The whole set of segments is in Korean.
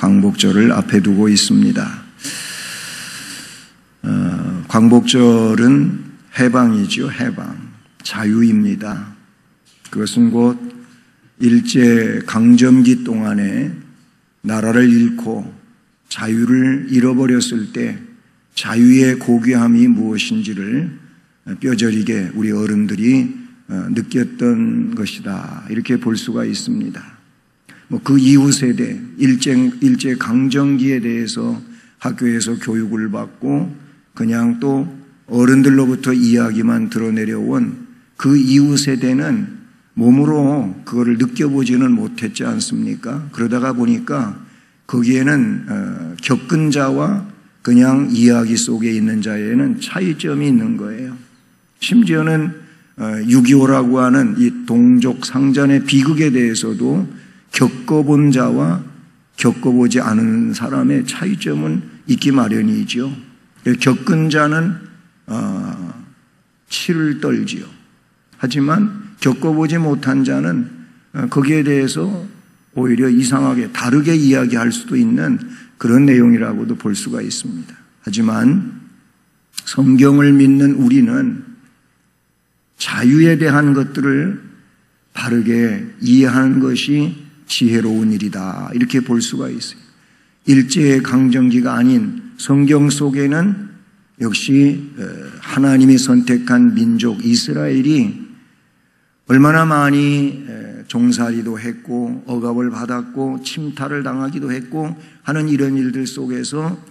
광복절을 앞에 두고 있습니다. 광복절은 해방이죠. 해방, 자유입니다. 그것은 곧 일제 강점기 동안에 나라를 잃고 자유를 잃어버렸을 때 자유의 고귀함이 무엇인지를 뼈저리게 우리 어른들이 느꼈던 것이다, 이렇게 볼 수가 있습니다. 그 이후 세대, 일제 강점기에 대해서 학교에서 교육을 받고 그냥 또 어른들로부터 이야기만 들어내려온 그 이후 세대는 몸으로 그거를 느껴보지는 못했지 않습니까? 그러다가 보니까 거기에는 겪은 자와 그냥 이야기 속에 있는 자에는 차이점이 있는 거예요. 심지어는 6.25라고 하는 이 동족 상잔의 비극에 대해서도 겪어본 자와 겪어보지 않은 사람의 차이점은 있기 마련이죠. 겪은 자는 치를 떨지요. 하지만 겪어보지 못한 자는 거기에 대해서 오히려 이상하게 다르게 이야기할 수도 있는 그런 내용이라고도 볼 수가 있습니다. 하지만 성경을 믿는 우리는 자유에 대한 것들을 바르게 이해하는 것이 지혜로운 일이다, 이렇게 볼 수가 있어요. 일제 강점기가 아닌 성경 속에는 역시 하나님이 선택한 민족 이스라엘이 얼마나 많이 종살이도 했고 억압을 받았고 침탈을 당하기도 했고 하는 이런 일들 속에서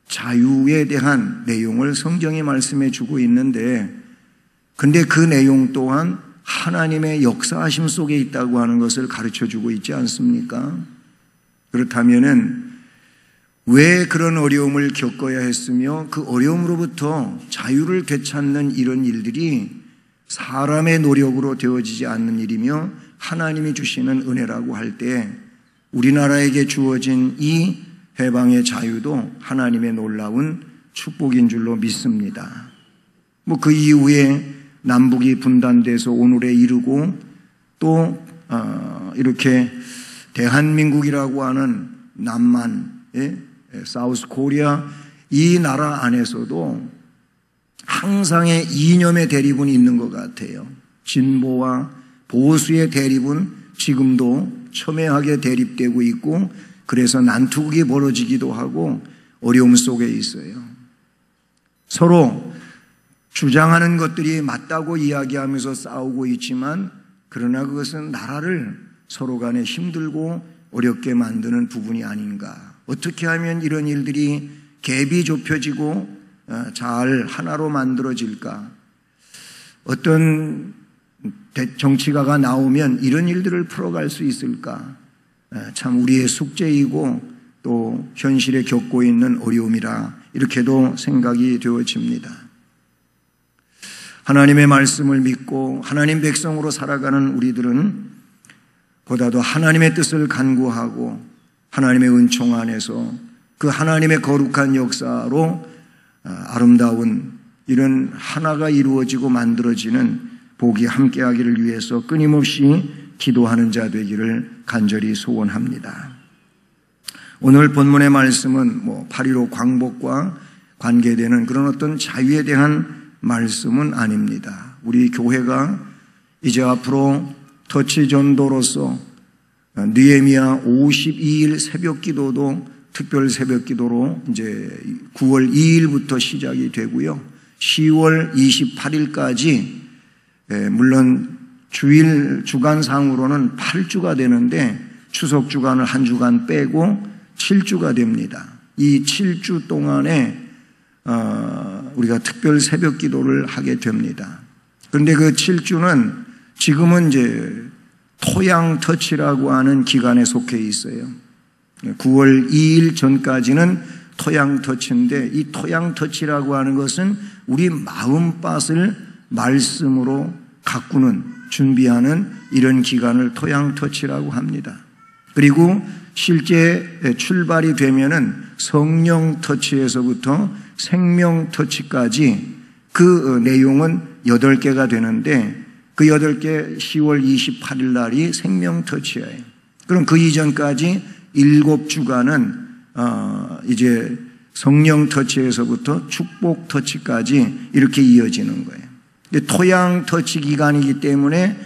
자유에 대한 내용을 성경이 말씀해 주고 있는데, 근데 그 내용 또한 하나님의 역사하심 속에 있다고 하는 것을 가르쳐 주고 있지 않습니까? 그렇다면은 왜 그런 어려움을 겪어야 했으며 그 어려움으로부터 자유를 되찾는 이런 일들이 사람의 노력으로 되어지지 않는 일이며 하나님이 주시는 은혜라고 할 때 우리나라에게 주어진 이 해방의 자유도 하나님의 놀라운 축복인 줄로 믿습니다. 그 이후에 남북이 분단돼서 오늘에 이르고 또 이렇게 대한민국이라고 하는 남만, 사우스 코리아, 이 나라 안에서도 항상의 이념의 대립은 있는 것 같아요. 진보와 보수의 대립은 지금도 첨예하게 대립되고 있고, 그래서 난투극이 벌어지기도 하고 어려움 속에 있어요. 서로 주장하는 것들이 맞다고 이야기하면서 싸우고 있지만, 그러나 그것은 나라를 서로 간에 힘들고 어렵게 만드는 부분이 아닌가. 어떻게 하면 이런 일들이 갭이 좁혀지고 잘 하나로 만들어질까? 어떤 정치가가 나오면 이런 일들을 풀어갈 수 있을까? 참 우리의 숙제이고 또 현실에 겪고 있는 어려움이라 이렇게도 생각이 되어집니다. 하나님의 말씀을 믿고 하나님 백성으로 살아가는 우리들은 보다도 하나님의 뜻을 간구하고 하나님의 은총 안에서 그 하나님의 거룩한 역사로 아름다운 이런 하나가 이루어지고 만들어지는 복이 함께하기를 위해서 끊임없이 기도하는 자 되기를 간절히 소원합니다. 오늘 본문의 말씀은 8.15 광복과 관계되는 그런 어떤 자유에 대한 말씀은 아닙니다. 우리 교회가 이제 앞으로 터치 전도로서 느헤미야 52일 새벽 기도도 특별 새벽 기도로 이제 9월 2일부터 시작이 되고요. 10월 28일까지 물론 주간상으로는 8주가 되는데 추석 주간을 한 주간 빼고 7주가 됩니다. 이 7주 동안에 우리가 특별 새벽 기도를 하게 됩니다. 그런데 그 7주는 지금은 이제 토양 터치라고 하는 기간에 속해 있어요. 9월 2일 전까지는 토양 터치인데, 이 토양 터치라고 하는 것은 우리 마음밭을 말씀으로 가꾸는, 준비하는 이런 기간을 토양 터치라고 합니다. 그리고 실제 출발이 되면은 성령 터치에서부터 생명 터치까지 그 내용은 8개가 되는데, 그 8개 10월 28일 날이 생명 터치예요. 그럼 그 이전까지 7주간은 이제 성령 터치에서부터 축복 터치까지 이렇게 이어지는 거예요. 토양 터치 기간이기 때문에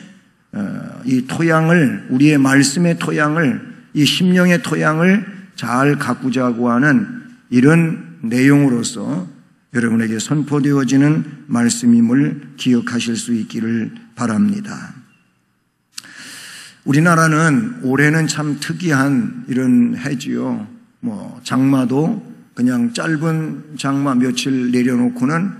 이 토양을, 우리의 말씀의 토양을, 이 심령의 토양을 잘 가꾸자고 하는 이런 내용으로서 여러분에게 선포되어지는 말씀임을 기억하실 수 있기를 바랍니다. 우리나라는 올해는 참 특이한 이런 해지요. 장마도 그냥 짧은 장마 며칠 내려놓고는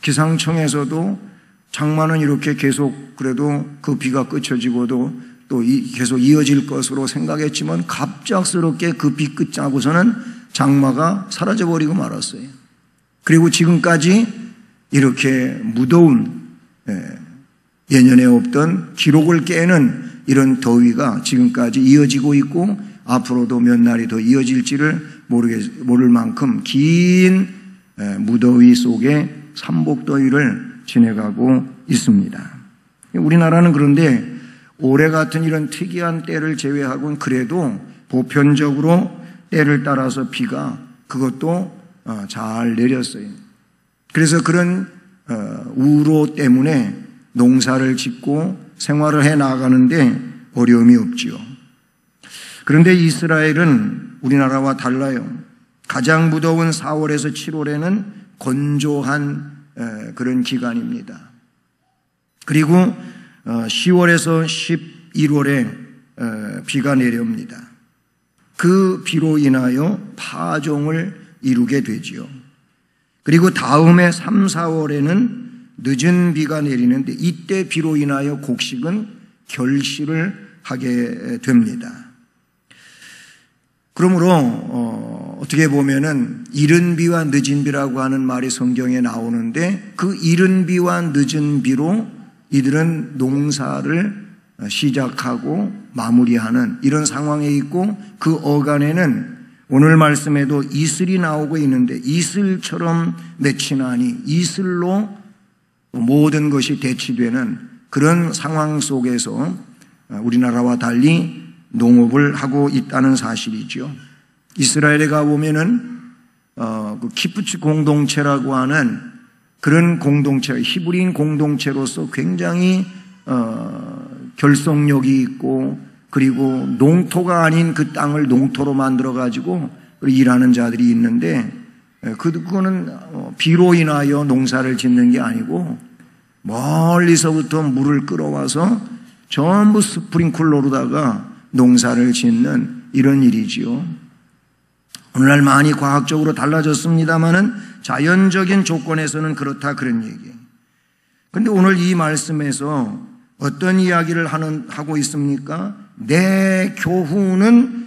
기상청에서도 장마는 이렇게 계속 그래도 그 비가 그쳐지고도 또 계속 이어질 것으로 생각했지만 갑작스럽게 그 비 끝나고서는 장마가 사라져버리고 말았어요. 그리고 지금까지 이렇게 무더운 예년에 없던 기록을 깨는 이런 더위가 지금까지 이어지고 있고 앞으로도 몇 날이 더 이어질지를 모를 만큼 긴 무더위 속에 삼복더위를 지내가고 있습니다. 우리나라는 그런데 올해 같은 이런 특이한 때를 제외하고는 그래도 보편적으로 때를 따라서 비가 그것도 잘 내렸어요. 그래서 그런 우로 때문에 농사를 짓고 생활을 해 나가는데 어려움이 없지요. 그런데 이스라엘은 우리나라와 달라요. 가장 무더운 4월에서 7월에는 건조한 그런 기간입니다. 그리고 10월에서 11월에 비가 내려옵니다. 그 비로 인하여 파종을 이루게 되지요. 그리고 다음해 3, 4월에는 늦은 비가 내리는데 이때 비로 인하여 곡식은 결실을 하게 됩니다. 그러므로 어떻게 보면은 이른 비와 늦은 비라고 하는 말이 성경에 나오는데 그 이른 비와 늦은 비로 이들은 농사를 시작하고 마무리하는 이런 상황에 있고 그 어간에는 오늘 말씀에도 이슬이 나오고 있는데 이슬처럼 맺히나니 이슬로 모든 것이 대치되는 그런 상황 속에서 우리나라와 달리 농업을 하고 있다는 사실이죠. 이스라엘에 가보면은 그 키부츠 공동체라고 하는 그런 공동체, 히브리인 공동체로서 굉장히 결속력이 있고 그리고 농토가 아닌 그 땅을 농토로 만들어 가지고 일하는 자들이 있는데 그거는 비로 인하여 농사를 짓는 게 아니고 멀리서부터 물을 끌어와서 전부 스프링클러로다가 농사를 짓는 이런 일이지요. 오늘날 많이 과학적으로 달라졌습니다마는 자연적인 조건에서는 그렇다 그런 얘기예요. 그런데 오늘 이 말씀에서 어떤 이야기를 하고 있습니까? 내 교훈은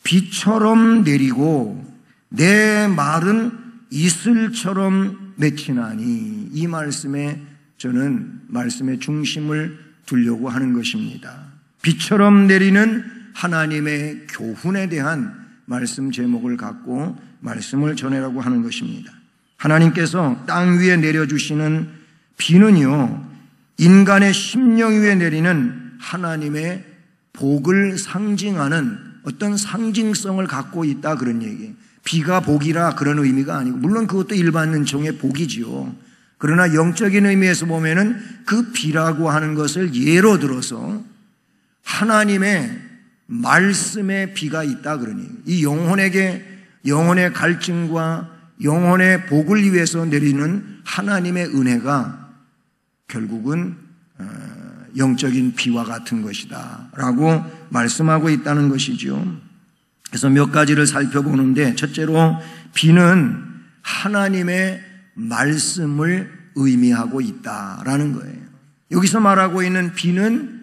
비처럼 내리고 내 말은 이슬처럼 맺히나니 이 말씀에 저는 말씀의 중심을 두려고 하는 것입니다. 비처럼 내리는 하나님의 교훈에 대한 말씀 제목을 갖고 말씀을 전하라고 하는 것입니다. 하나님께서 땅 위에 내려주시는 비는요, 인간의 심령 위에 내리는 하나님의 복을 상징하는 어떤 상징성을 갖고 있다 그런 얘기예요. 비가 복이라 그런 의미가 아니고 물론 그것도 일반 은총의 복이지요. 그러나 영적인 의미에서 보면은 그 비라고 하는 것을 예로 들어서 하나님의 말씀의 비가 있다 그러니 이 영혼의 갈증과 영혼의 복을 위해서 내리는 하나님의 은혜가 결국은 영적인 비와 같은 것이다 라고 말씀하고 있다는 것이죠. 그래서 몇 가지를 살펴보는데 첫째로 비는 하나님의 말씀을 의미하고 있다라는 거예요. 여기서 말하고 있는 비는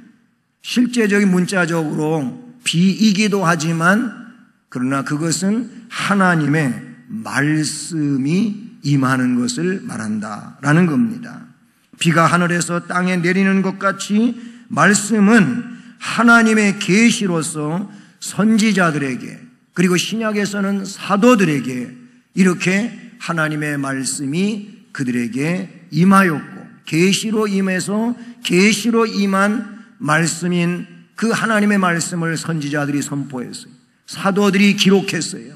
실제적인 문자적으로 비이기도 하지만 그러나 그것은 하나님의 말씀이 임하는 것을 말한다라는 겁니다. 비가 하늘에서 땅에 내리는 것 같이 말씀은 하나님의 계시로서 선지자들에게 그리고 신약에서는 사도들에게 이렇게 하나님의 말씀이 그들에게 임하였고 계시로 임해서 계시로 임한 말씀인 그 하나님의 말씀을 선지자들이 선포했어요. 사도들이 기록했어요.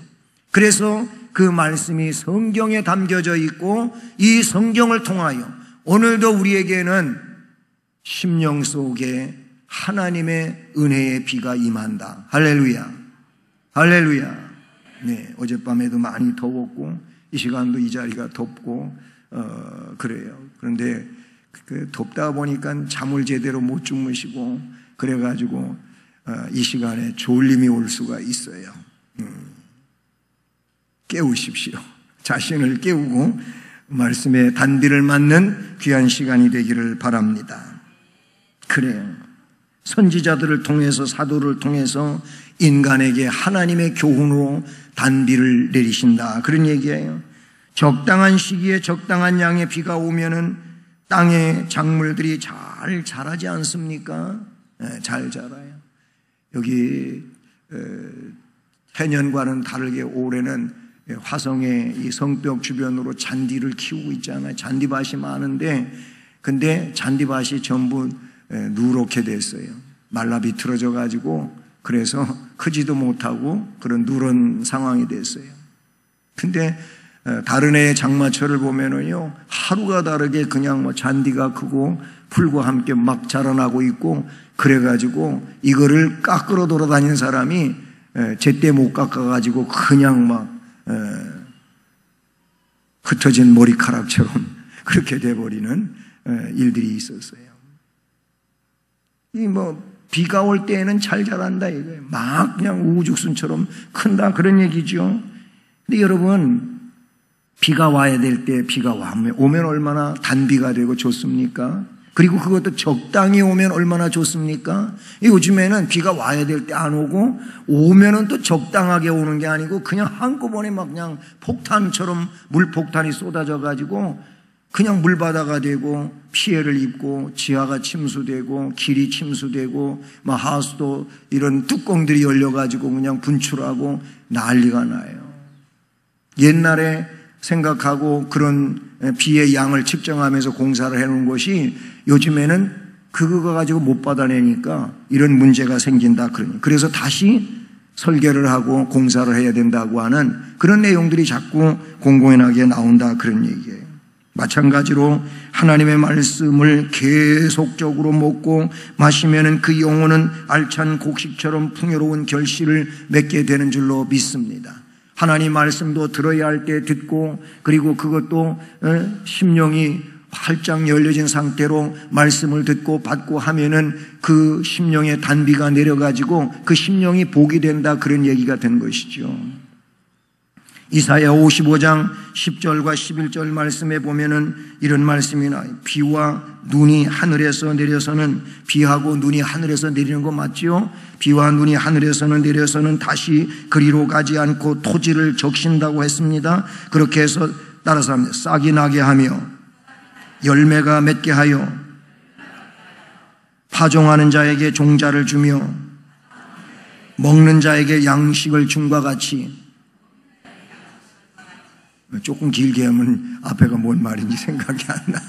그래서 그 말씀이 성경에 담겨져 있고 이 성경을 통하여 오늘도 우리에게는 심령 속에 하나님의 은혜의 비가 임한다. 할렐루야. 할렐루야. 네, 어젯밤에도 많이 더웠고 이 시간도 이 자리가 덥고 그래요. 그런데 덥다 보니까 잠을 제대로 못 주무시고 그래가지고 이 시간에 졸림이 올 수가 있어요. 깨우십시오. 자신을 깨우고 말씀에 단비를 맞는 귀한 시간이 되기를 바랍니다. 그래요. 선지자들을 통해서 사도를 통해서 인간에게 하나님의 교훈으로 단비를 내리신다. 그런 얘기예요. 적당한 시기에 적당한 양의 비가 오면은 땅의 작물들이 잘 자라지 않습니까? 네, 잘 자라요. 여기 해년과는 다르게 올해는 화성의 이 성벽 주변으로 잔디를 키우고 있잖아요. 잔디밭이 많은데 근데 잔디밭이 전부 누렇게 됐어요. 말라 비틀어져 가지고 그래서 크지도 못하고 그런 누런 상황이 됐어요. 근데 다른 애의 장마철을 보면은요 하루가 다르게 그냥 뭐 잔디가 크고 풀과 함께 막 자라나고 있고 그래가지고 이거를 깎으러 돌아다니는 사람이 제때 못 깎아가지고 그냥 막 흩어진 머리카락처럼 그렇게 돼버리는 일들이 있었어요. 이 비가 올 때에는 잘 자란다 이거예요. 막 그냥 우후죽순처럼 큰다 그런 얘기죠. 근데 여러분 비가 와야 될 때 비가 오면 얼마나 단비가 되고 좋습니까? 그리고 그것도 적당히 오면 얼마나 좋습니까? 요즘에는 비가 와야 될 때 안 오고 오면은 또 적당하게 오는 게 아니고 그냥 한꺼번에 막 그냥 폭탄처럼 물폭탄이 쏟아져 가지고 그냥 물바다가 되고 피해를 입고 지하가 침수되고 길이 침수되고 막 하수도 이런 뚜껑들이 열려 가지고 그냥 분출하고 난리가 나요. 옛날에 생각하고 그런 비의 양을 측정하면서 공사를 해놓은 것이 요즘에는 그거 가지고 못 받아내니까 이런 문제가 생긴다. 그래서 다시 설계를 하고 공사를 해야 된다고 하는 그런 내용들이 자꾸 공공연하게 나온다. 그런 얘기예요. 마찬가지로 하나님의 말씀을 계속적으로 먹고 마시면은 그 영혼은 알찬 곡식처럼 풍요로운 결실을 맺게 되는 줄로 믿습니다. 하나님 말씀도 들어야 할 때 듣고 그리고 그것도 심령이 활짝 열려진 상태로 말씀을 듣고 받고 하면은 그 심령의 단비가 내려가지고 그 심령이 복이 된다. 그런 얘기가 된 것이죠. 이사야 55장 10절과 11절 말씀에 보면은 이런 말씀이 나와요. 비와 눈이 하늘에서 내려서는 비하고 눈이 하늘에서 내리는 거 맞죠? 비와 눈이 하늘에서는 내려서는 다시 그리로 가지 않고 토지를 적신다고 했습니다. 그렇게 해서 따라서 합니다. 싹이 나게 하며 열매가 맺게 하여 파종하는 자에게 종자를 주며 먹는 자에게 양식을 줌과 같이. 조금 길게 하면 앞에가 뭔 말인지 생각이 안 나.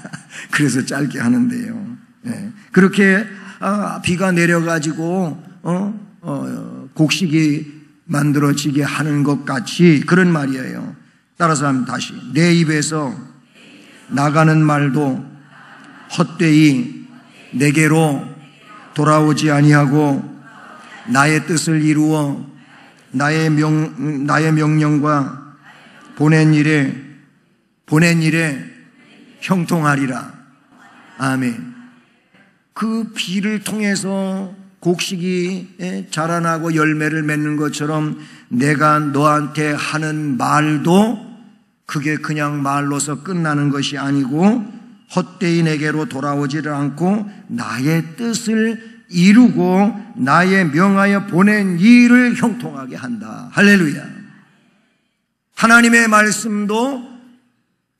그래서 짧게 하는데요. 네. 그렇게 비가 내려가지고 곡식이 만들어지게 하는 것 같이 그런 말이에요. 따라서 하면 다시 내 입에서 나가는 말도 헛되이 내게로 돌아오지 아니하고 나의 뜻을 이루어 나의 명령과 보낸 일에 형통하리라. 아멘. 그 비를 통해서 곡식이 자라나고 열매를 맺는 것처럼 내가 너한테 하는 말도 그게 그냥 말로서 끝나는 것이 아니고 헛되이 내게로 돌아오지를 않고 나의 뜻을 이루고 나의 명하여 보낸 일을 형통하게 한다. 할렐루야. 하나님의 말씀도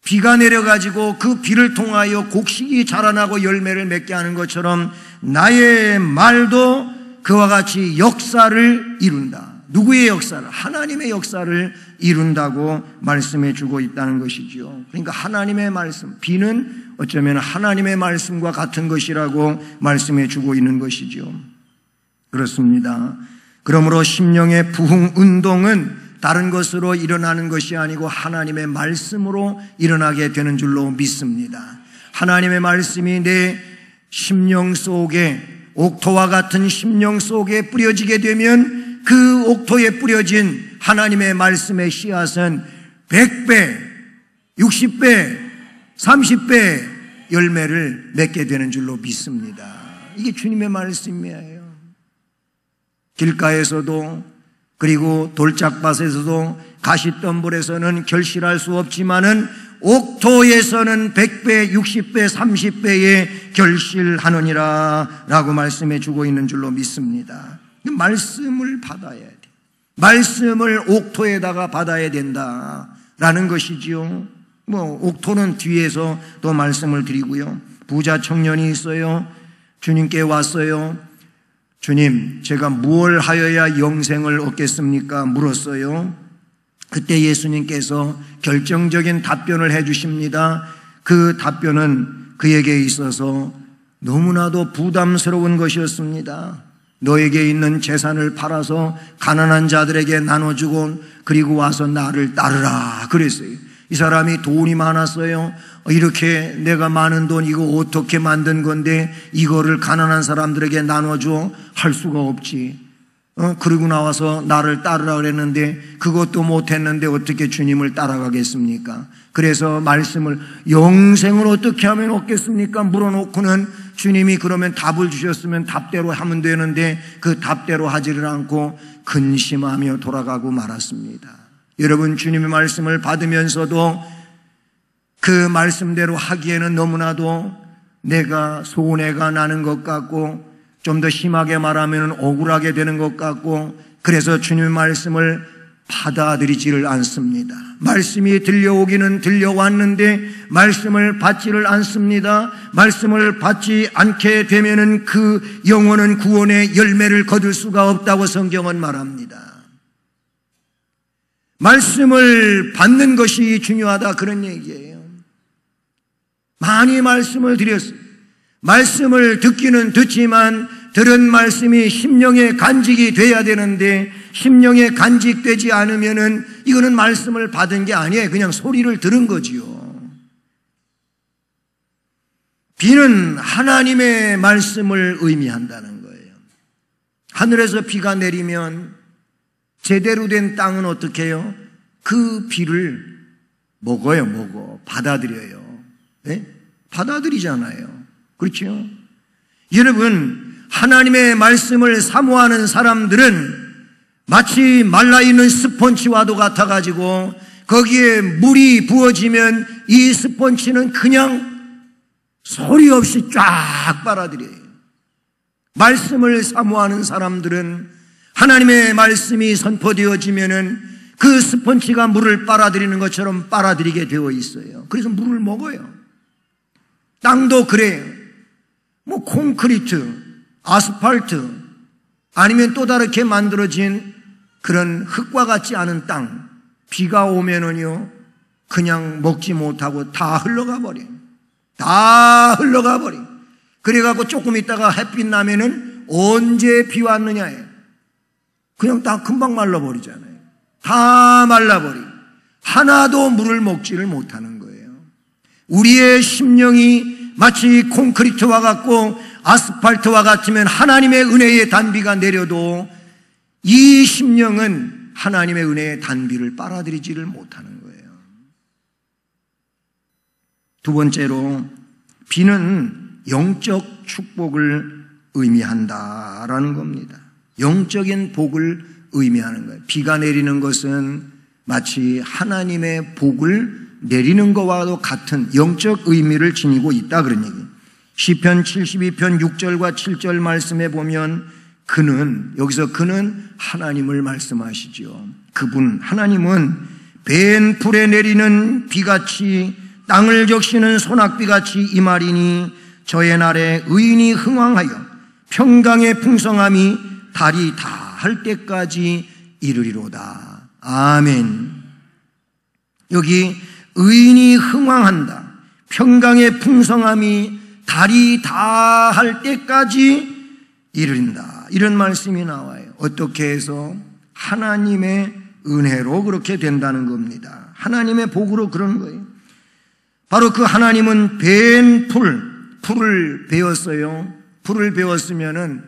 비가 내려가지고 그 비를 통하여 곡식이 자라나고 열매를 맺게 하는 것처럼 나의 말도 그와 같이 역사를 이룬다. 누구의 역사를? 하나님의 역사를 이룬다고 말씀해 주고 있다는 것이지요. 그러니까 하나님의 말씀, 비는 어쩌면 하나님의 말씀과 같은 것이라고 말씀해 주고 있는 것이지요. 그렇습니다. 그러므로 심령의 부흥 운동은 다른 것으로 일어나는 것이 아니고 하나님의 말씀으로 일어나게 되는 줄로 믿습니다. 하나님의 말씀이 내 심령 속에, 옥토와 같은 심령 속에 뿌려지게 되면 그 옥토에 뿌려진 하나님의 말씀의 씨앗은 100배, 60배, 30배 열매를 맺게 되는 줄로 믿습니다. 이게 주님의 말씀이에요. 길가에서도, 그리고 돌짝밭에서도, 가시덤불에서는 결실할 수 없지만은 옥토에서는 100배, 60배, 30배의 결실하느니라 라고 말씀해 주고 있는 줄로 믿습니다. 말씀을 받아야 돼. 말씀을 옥토에다가 받아야 된다라는 것이지요. 옥토는 뒤에서 또 말씀을 드리고요. 부자 청년이 있어요. 주님께 왔어요. 주님, 제가 무엇을 하여야 영생을 얻겠습니까? 물었어요. 그때 예수님께서 결정적인 답변을 해 주십니다. 그 답변은 그에게 있어서 너무나도 부담스러운 것이었습니다. 너에게 있는 재산을 팔아서 가난한 자들에게 나눠주고 그리고 와서 나를 따르라 그랬어요. 이 사람이 돈이 많았어요. 이렇게 내가 많은 돈 이거 어떻게 만든 건데 이거를 가난한 사람들에게 나눠줘? 할 수가 없지. 그리고 나와서 나를 따르라 그랬는데 그것도 못했는데 어떻게 주님을 따라가겠습니까? 그래서 말씀을, 영생을 어떻게 하면 얻겠습니까? 물어놓고는 주님이 그러면 답을 주셨으면 답대로 하면 되는데 그 답대로 하지를 않고 근심하며 돌아가고 말았습니다. 여러분, 주님의 말씀을 받으면서도 그 말씀대로 하기에는 너무나도 내가 손해가 나는 것 같고 좀 더 심하게 말하면 억울하게 되는 것 같고 그래서 주님의 말씀을 받아들이지를 않습니다. 말씀이 들려오기는 들려왔는데 말씀을 받지를 않습니다. 말씀을 받지 않게 되면은 그 영혼은 구원의 열매를 거둘 수가 없다고 성경은 말합니다. 말씀을 받는 것이 중요하다 그런 얘기예요. 많이 말씀을 드렸어요. 말씀을 듣기는 듣지만 들은 말씀이 심령에 간직이 돼야 되는데 심령에 간직되지 않으면은 이거는 말씀을 받은 게 아니에요. 그냥 소리를 들은 거지요. 비는 하나님의 말씀을 의미한다는 거예요. 하늘에서 비가 내리면 제대로 된 땅은 어떻게 해요? 그 비를 먹어요. 받아들여요. 네? 받아들이잖아요. 그렇죠? 여러분, 하나님의 말씀을 사모하는 사람들은 마치 말라있는 스펀지와도 같아가지고 거기에 물이 부어지면 이 스펀지는 그냥 소리 없이 쫙 빨아들여요. 말씀을 사모하는 사람들은 하나님의 말씀이 선포되어지면은 그 스펀지가 물을 빨아들이는 것처럼 빨아들이게 되어 있어요. 그래서 물을 먹어요. 땅도 그래요. 콘크리트, 아스팔트, 아니면 또 다르게 만들어진 그런 흙과 같지 않은 땅, 비가 오면은요, 그냥 먹지 못하고 다 흘러가 버려요. 다 흘러가 버려요. 그래갖고 조금 있다가 햇빛 나면은 언제 비 왔느냐에 그냥 다 금방 말라버리잖아요. 다 말라버리고 하나도 물을 먹지를 못하는 거예요. 우리의 심령이 마치 콘크리트와 같고 아스팔트와 같으면 하나님의 은혜의 단비가 내려도 이 심령은 하나님의 은혜의 단비를 빨아들이지를 못하는 거예요. 두 번째로 비는 영적 축복을 의미한다라는 겁니다. 영적인 복을 의미하는 거예요. 비가 내리는 것은 마치 하나님의 복을 내리는 것과도 같은 영적 의미를 지니고 있다 그런 얘기예요. 시편 72편 6절과 7절 말씀에 보면 여기서 그는 하나님을 말씀하시죠. 그분 하나님은 벤 풀에 내리는 비같이 땅을 적시는 소낙비같이 임하리니 저의 날에 의인이 흥왕하여 평강의 풍성함이 달이 다할 때까지 이르리로다. 아멘. 여기 의인이 흥왕한다. 평강의 풍성함이 달이 다할 때까지 이르린다. 이런 말씀이 나와요. 어떻게 해서? 하나님의 은혜로 그렇게 된다는 겁니다. 하나님의 복으로 그런 거예요. 바로 그 하나님은 베은 풀을 베었어요. 풀을 베었으면은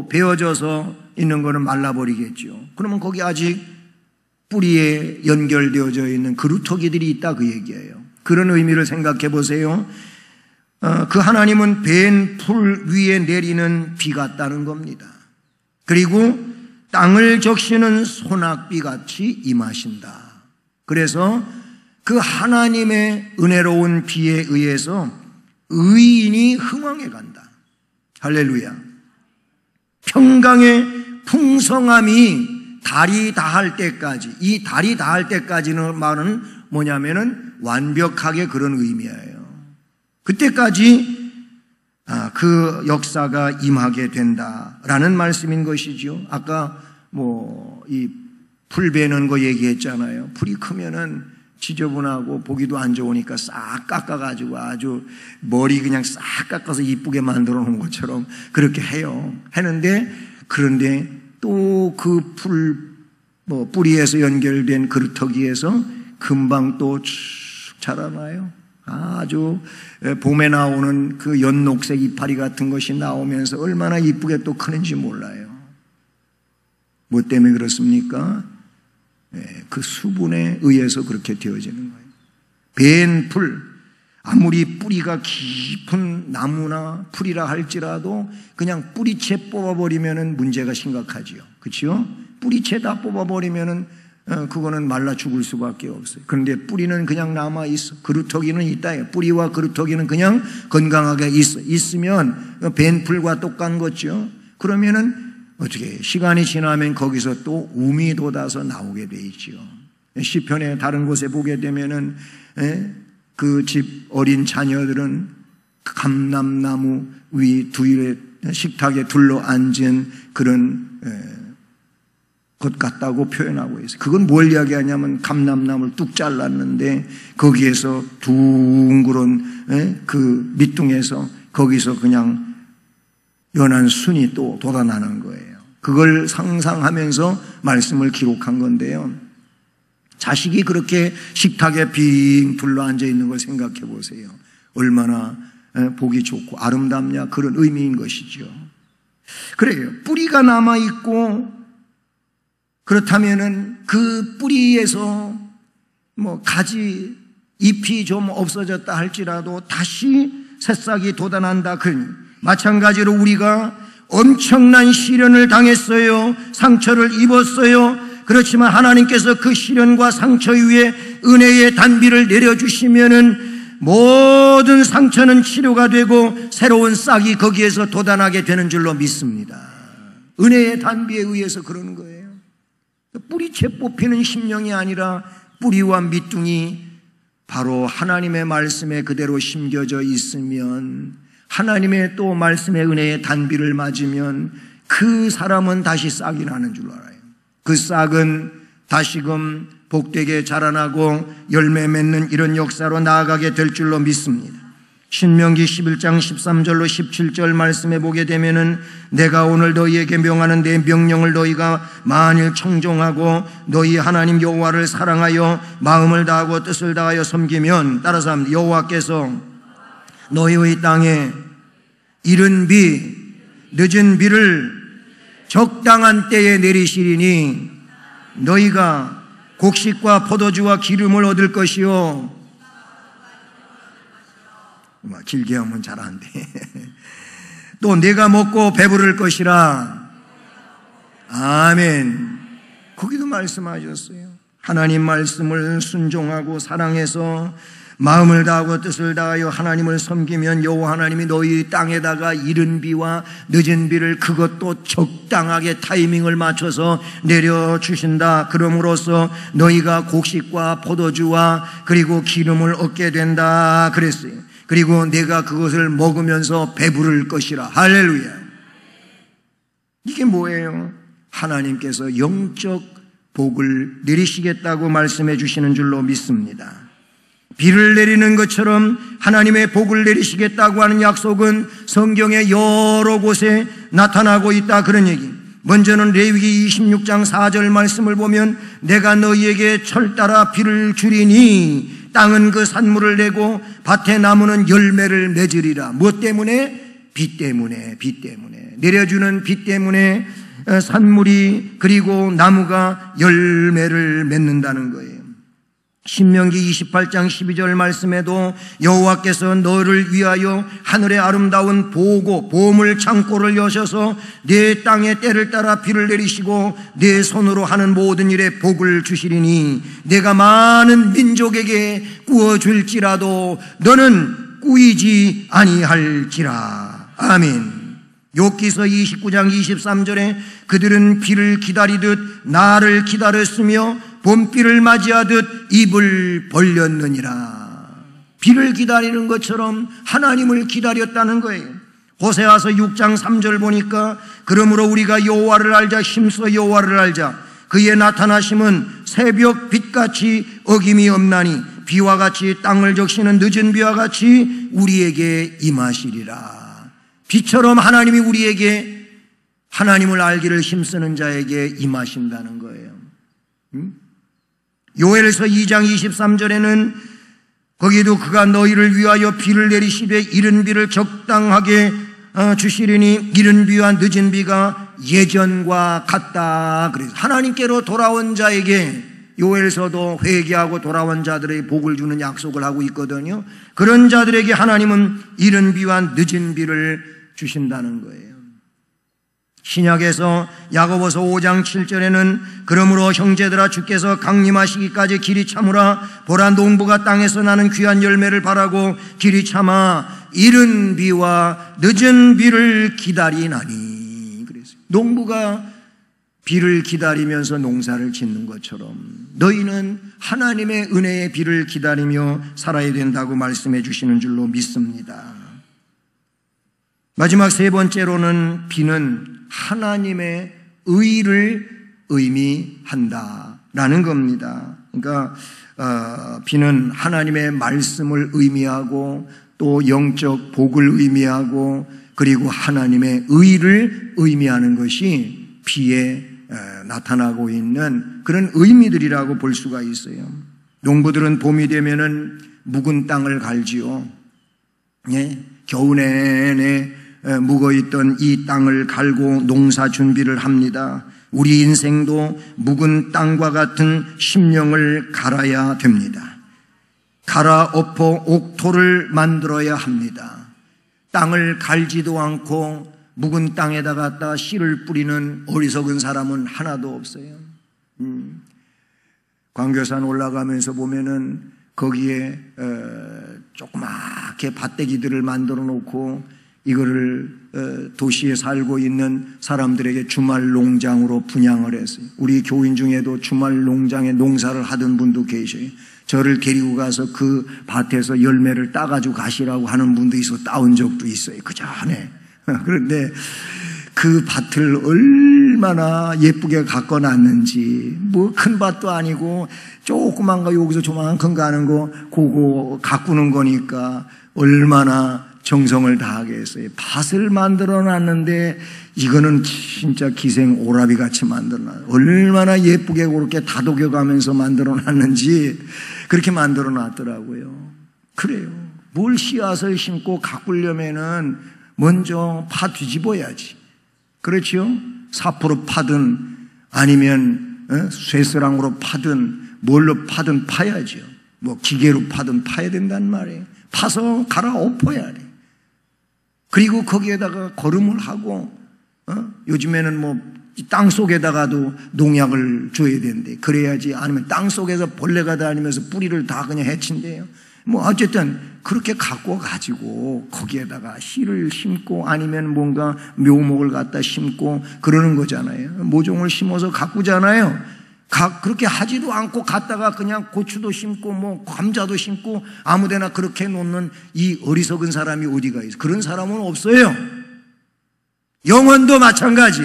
베어져서 있는 거는 말라버리겠죠. 그러면 거기 아직 뿌리에 연결되어져 있는 그루터기들이 있다 그 얘기예요. 그런 의미를 생각해 보세요. 그 하나님은 베은 풀 위에 내리는 비 같다는 겁니다. 그리고 땅을 적시는 소낙비같이 임하신다. 그래서 그 하나님의 은혜로운 비에 의해서 의인이 흥왕해 간다. 할렐루야. 평강의 풍성함이 달이 다할 때까지, 이 달이 다할 때까지는 말은 뭐냐면은 완벽하게 그런 의미예요. 그때까지 그 역사가 임하게 된다라는 말씀인 것이죠. 아까 이 풀 베는 거 얘기했잖아요. 풀이 크면은 지저분하고 보기도 안 좋으니까 싹 깎아가지고 아주 머리 그냥 싹 깎아서 이쁘게 만들어 놓은 것처럼 그렇게 해요. 그런데 또 그 뿌리에서 연결된 그루터기에서 금방 또 쭉 자라나요. 아주 봄에 나오는 그 연녹색 이파리 같은 것이 나오면서 얼마나 이쁘게 또 크는지 몰라요. 뭐 때문에 그렇습니까? 그 수분에 의해서 그렇게 되어지는 거예요. 베은 풀, 아무리 뿌리가 깊은 나무나 풀이라 할지라도 그냥 뿌리채 뽑아버리면 문제가 심각하지요. 그렇죠? 뿌리채 다 뽑아버리면 그거는 말라 죽을 수밖에 없어요. 그런데 뿌리는 그냥 남아있어. 그루터기는 있다. 뿌리와 그루터기는 그냥 건강하게 있으면 벤 풀과 똑같은 거죠. 그러면은 어떻게 시간이 지나면 거기서 또 움이 돋아서 나오게 돼 있죠. 시편에 다른 곳에 보게 되면은 그 집 어린 자녀들은 감람나무 위 두일에 식탁에 둘러 앉은 그런 것 같다고 표현하고 있어요. 그건 뭘 이야기하냐면 감람나무를 뚝 잘랐는데 거기에서 둥그런 그 밑둥에서 거기서 그냥 연한 순이 또 돋아나는 거예요. 그걸 상상하면서 말씀을 기록한 건데요. 자식이 그렇게 식탁에 빙 둘러앉아 있는 걸 생각해 보세요. 얼마나 보기 좋고 아름답냐 그런 의미인 것이죠. 그래요. 뿌리가 남아있고 그렇다면은 그 뿌리에서 가지 잎이 좀 없어졌다 할지라도 다시 새싹이 돋아난다. 마찬가지로 우리가 엄청난 시련을 당했어요. 상처를 입었어요. 그렇지만 하나님께서 그 시련과 상처 위에 은혜의 단비를 내려주시면은 모든 상처는 치료가 되고 새로운 싹이 거기에서 돋아나게 되는 줄로 믿습니다. 은혜의 단비에 의해서 그러는 거예요. 뿌리채 뽑히는 심령이 아니라 뿌리와 밑둥이 바로 하나님의 말씀에 그대로 심겨져 있으면, 하나님의 또 말씀의 은혜의 단비를 맞으면 그 사람은 다시 싹이 나는 줄 알아요. 그 싹은 다시금 복되게 자라나고 열매 맺는 이런 역사로 나아가게 될 줄로 믿습니다. 신명기 11장 13절로 17절 말씀에 보게 되면은 내가 오늘 너희에게 명하는 내 명령을 너희가 만일 청종하고 너희 하나님 여호와를 사랑하여 마음을 다하고 뜻을 다하여 섬기면, 따라서 합니다. 여호와께서 너희의 땅에 이른 비 늦은 비를 적당한 때에 내리시리니 너희가 곡식과 포도주와 기름을 얻을 것이요. 길게 하면 잘 안 돼. 또 내가 먹고 배부를 것이라. 아멘. 거기도 말씀하셨어요. 하나님 말씀을 순종하고 사랑해서 마음을 다하고 뜻을 다하여 하나님을 섬기면 여호와 하나님이 너희 땅에다가 이른 비와 늦은 비를 그것도 적당하게 타이밍을 맞춰서 내려주신다. 그럼으로써 너희가 곡식과 포도주와 그리고 기름을 얻게 된다 그랬어요. 그리고 내가 그것을 먹으면서 배부를 것이라. 할렐루야. 이게 뭐예요? 하나님께서 영적 복을 내리시겠다고 말씀해 주시는 줄로 믿습니다. 비를 내리는 것처럼 하나님의 복을 내리시겠다고 하는 약속은 성경의 여러 곳에 나타나고 있다, 그런 얘기. 먼저는 레위기 26장 4절 말씀을 보면 내가 너희에게 철 따라 비를 주리니 땅은 그 산물을 내고 밭의 나무는 열매를 맺으리라. 무엇 때문에? 비 때문에. 비 때문에. 내려주는 비 때문에 산물이 그리고 나무가 열매를 맺는다는 거예요. 신명기 28장 12절 말씀에도 여호와께서 너를 위하여 하늘의 아름다운 보물 창고를 여셔서 내 땅의 때를 따라 비를 내리시고 내 손으로 하는 모든 일에 복을 주시리니 내가 많은 민족에게 꾸어줄지라도 너는 꾸이지 아니할지라. 아멘. 욥기서 29장 23절에 그들은 비를 기다리듯 나를 기다렸으며 봄비를 맞이하듯 입을 벌렸느니라. 비를 기다리는 것처럼 하나님을 기다렸다는 거예요. 호세아서 6장 3절 보니까 그러므로 우리가 여호와를 알자, 힘써 여호와를 알자. 그의 나타나심은 새벽 빛같이 어김이 없나니 비와 같이 땅을 적시는 늦은 비와 같이 우리에게 임하시리라. 비처럼 하나님이 우리에게 하나님을 알기를 힘쓰는 자에게 임하신다는 거예요. 요엘서 2장 23절에는 거기도 그가 너희를 위하여 비를 내리시되 이른 비를 적당하게 주시리니 이른 비와 늦은 비가 예전과 같다. 그래서 하나님께로 돌아온 자에게 요엘서도 회개하고 돌아온 자들에게 복을 주는 약속을 하고 있거든요. 그런 자들에게 하나님은 이른 비와 늦은 비를 주신다는 거예요. 신약에서 야고보서 5장 7절에는 그러므로 형제들아 주께서 강림하시기까지 길이 참으라. 보라 농부가 땅에서 나는 귀한 열매를 바라고 길이 참아 이른 비와 늦은 비를 기다리나니. 그래서 농부가 비를 기다리면서 농사를 짓는 것처럼 너희는 하나님의 은혜의 비를 기다리며 살아야 된다고 말씀해 주시는 줄로 믿습니다. 마지막 세 번째로는 비는 하나님의 의를 의미한다라는 겁니다. 그러니까 비는 하나님의 말씀을 의미하고 또 영적 복을 의미하고 그리고 하나님의 의를 의미하는 것이 비에 나타나고 있는 그런 의미들이라고 볼 수가 있어요. 농부들은 봄이 되면은 묵은 땅을 갈지요. 예? 겨우 내내 묵어있던 이 땅을 갈고 농사 준비를 합니다. 우리 인생도 묵은 땅과 같은 심령을 갈아야 됩니다. 갈아엎어 옥토를 만들어야 합니다. 땅을 갈지도 않고 묵은 땅에다 갖다 씨를 뿌리는 어리석은 사람은 하나도 없어요. 광교산 올라가면서 보면은 거기에 조그맣게 밭대기들을 만들어 놓고 이거를 도시에 살고 있는 사람들에게 주말 농장으로 분양을 했어요. 우리 교인 중에도 주말 농장에 농사를 하던 분도 계셔요. 저를 데리고 가서 그 밭에서 열매를 따가지고 가시라고 하는 분도 있어 따온 적도 있어요. 그 전에. 그런데 그 밭을 얼마나 예쁘게 가꿔놨는지, 뭐 큰 밭도 아니고 조그만 거 여기서 조만큼 가는 거 그거 가꾸는 거니까 얼마나 정성을 다하게 했어요. 밭을 만들어 놨는데 이거는 진짜 기생 오라비 같이 만들어 놨어요. 얼마나 예쁘게 그렇게 다독여 가면서 만들어 놨는지 그렇게 만들어 놨더라고요. 그래요. 뭘 씨앗을 심고 가꾸려면은 먼저 파 뒤집어야지. 그렇죠? 사포로 파든 아니면 쇠스랑으로 파든 뭘로 파든 파야죠. 뭐 기계로 파든 파야 된단 말이에요. 파서 갈아엎어야 돼. 그리고 거기에다가 거름을 하고 요즘에는 뭐 땅 속에다가도 농약을 줘야 된대. 그래야지. 아니면 땅 속에서 벌레가 다니면서 뿌리를 다 그냥 해친대요. 뭐 어쨌든 그렇게 갖고 가지고 거기에다가 씨를 심고 아니면 뭔가 묘목을 갖다 심고 그러는 거잖아요. 모종을 심어서 가꾸잖아요. 그렇게 하지도 않고 갔다가 그냥 고추도 심고 뭐 감자도 심고 아무데나 그렇게 놓는 이 어리석은 사람이 어디가 있어? 그런 사람은 없어요. 영혼도 마찬가지.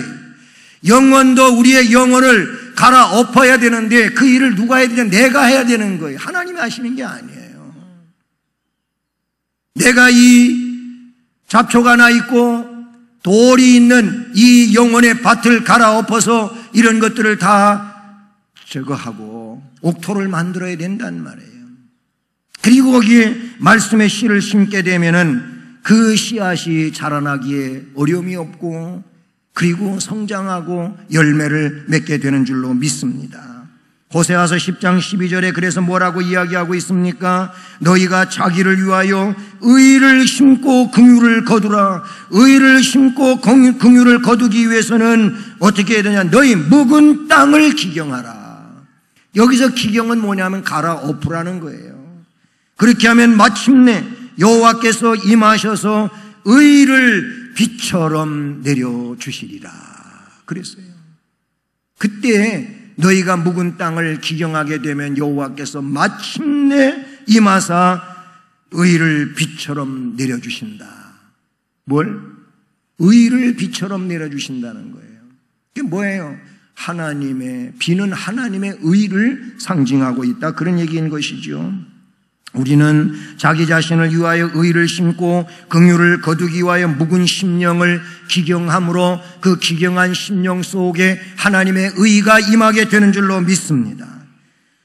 영혼도 우리의 영혼을 갈아엎어야 되는데 그 일을 누가 해야 되냐? 내가 해야 되는 거예요. 하나님이 하시는 게 아니에요. 내가 이 잡초가 나 있고 돌이 있는 이 영혼의 밭을 갈아엎어서 이런 것들을 다 제거하고 옥토를 만들어야 된단 말이에요. 그리고 거기에 말씀의 씨를 심게 되면은 그 씨앗이 자라나기에 어려움이 없고 그리고 성장하고 열매를 맺게 되는 줄로 믿습니다. 호세아서 10장 12절에 그래서 뭐라고 이야기하고 있습니까? 너희가 자기를 위하여 의를 심고 긍휼을 거두라. 의를 심고 긍휼을 거두기 위해서는 어떻게 해야 되냐? 너희 묵은 땅을 기경하라. 여기서 기경은 뭐냐면 갈아엎으라는 거예요. 그렇게 하면 마침내 여호와께서 임하셔서 의를 빛처럼 내려주시리라 그랬어요. 그때 너희가 묵은 땅을 기경하게 되면 여호와께서 마침내 임하사 의를 빛처럼 내려주신다. 뭘? 의를 빛처럼 내려주신다는 거예요. 그게 뭐예요? 하나님의 비는 하나님의 의를 상징하고 있다, 그런 얘기인 것이죠. 우리는 자기 자신을 위하여 의를 심고 긍휼을 거두기 위하여 묵은 심령을 기경함으로 그 기경한 심령 속에 하나님의 의가 임하게 되는 줄로 믿습니다.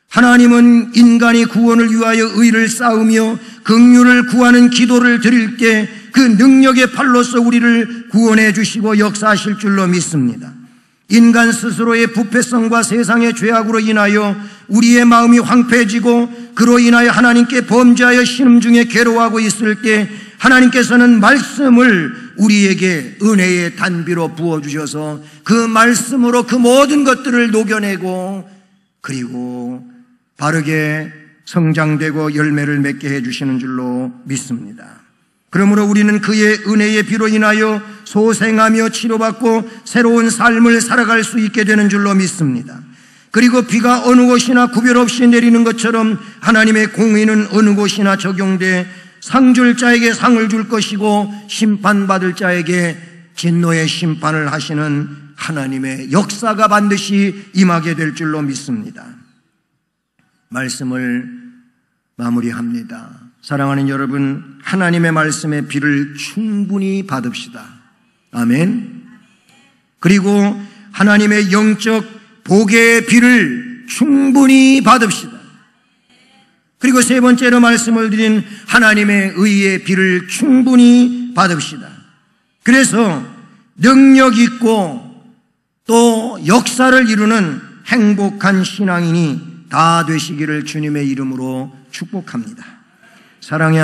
하나님은 인간이 구원을 위하여 의를 쌓으며 긍휼을 구하는 기도를 드릴 때 그 능력의 팔로서 우리를 구원해 주시고 역사하실 줄로 믿습니다. 인간 스스로의 부패성과 세상의 죄악으로 인하여 우리의 마음이 황폐해지고 그로 인하여 하나님께 범죄하여 신음중에 괴로워하고 있을 때 하나님께서는 말씀을 우리에게 은혜의 단비로 부어주셔서 그 말씀으로 그 모든 것들을 녹여내고 그리고 바르게 성장되고 열매를 맺게 해주시는 줄로 믿습니다. 그러므로 우리는 그의 은혜의 비로 인하여 소생하며 치료받고 새로운 삶을 살아갈 수 있게 되는 줄로 믿습니다. 그리고 비가 어느 곳이나 구별 없이 내리는 것처럼 하나님의 공의는 어느 곳이나 적용돼 상 줄 자에게 상을 줄 것이고 심판받을 자에게 진노의 심판을 하시는 하나님의 역사가 반드시 임하게 될 줄로 믿습니다. 말씀을 마무리합니다. 사랑하는 여러분, 하나님의 말씀의 비를 충분히 받읍시다. 아멘. 그리고 하나님의 영적 복의 비를 충분히 받읍시다. 그리고 세 번째로 말씀을 드린 하나님의 의의 비를 충분히 받읍시다. 그래서 능력 있고 또 역사를 이루는 행복한 신앙인이 다 되시기를 주님의 이름으로 축복합니다. 사랑의